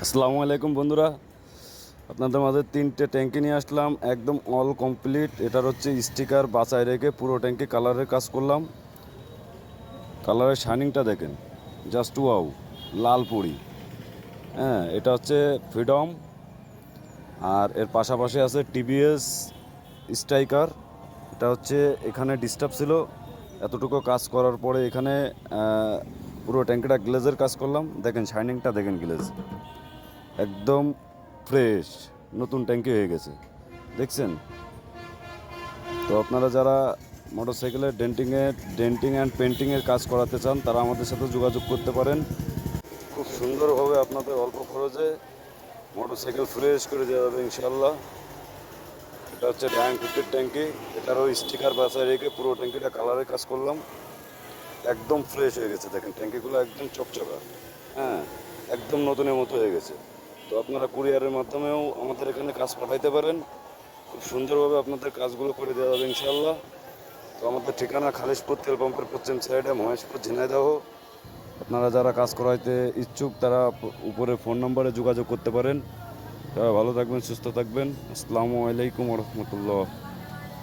আসসালামু আলাইকুম বন্ধুরা, আপনাদের মাঝে তিনটে ট্যাঙ্কি নিয়ে আসলাম, একদম অল কমপ্লিট। এটার হচ্ছে স্টিকার বাছাই রেখে পুরো ট্যাঙ্কি কালারের কাজ করলাম। কালারের শাইনিংটা দেখেন, জাস্ট ওয়াও, লাল পুরি। হ্যাঁ, এটা হচ্ছে ফ্রিডম। আর এর পাশাপাশি আছে টিভিএস স্ট্রাইকার। এটা হচ্ছে এখানে ডিস্টার্ব ছিল, এতটুকু কাজ করার পরে এখানে পুরো ট্যাঙ্কিটা গ্লেজের কাজ করলাম। দেখেন শাইনিংটা, দেখেন গ্লেজ একদম ফ্রেশ, নতুন ট্যাঙ্কি হয়ে গেছে, দেখছেন? তো আপনারা যারা মোটরসাইকেলের ডেন্টিং অ্যান্ড পেন্টিংয়ের কাজ করাতে চান তারা আমাদের সাথে যোগাযোগ করতে পারেন। খুব সুন্দরভাবে আপনাদের অল্প খরচে মোটরসাইকেল ফ্রেশ করে দেওয়া যাবে ইনশাল্লাহ। এটা হচ্ছে ড্যাং 50 ট্যাঙ্কি। এটারও স্টিকার বাছাই রেখে পুরো ট্যাঙ্কিটা কালারে কাজ করলাম, একদম ফ্রেশ হয়ে গেছে। দেখেন ট্যাঙ্কিগুলো একদম চকচকা, হ্যাঁ, একদম নতুনের মতো হয়ে গেছে। তো আপনারা কুরিয়ারের মাধ্যমেও আমাদের এখানে কাজ পাঠাইতে পারেন, খুব সুন্দরভাবে আপনাদের কাজগুলো করে দেওয়া যাবে ইনশাল্লাহ। তো আমাদের ঠিকানা খালিশপুর তেল পাম্পের পশ্চিম সাইডে, মহেশপুর, ঝিনাইদহ। আপনারা যারা কাজ করাইতে ইচ্ছুক তারা উপরে ফোন নম্বরে যোগাযোগ করতে পারেন। তারা ভালো থাকবেন, সুস্থ থাকবেন। আসসালামু আলাইকুম রহমতুল্লাহ।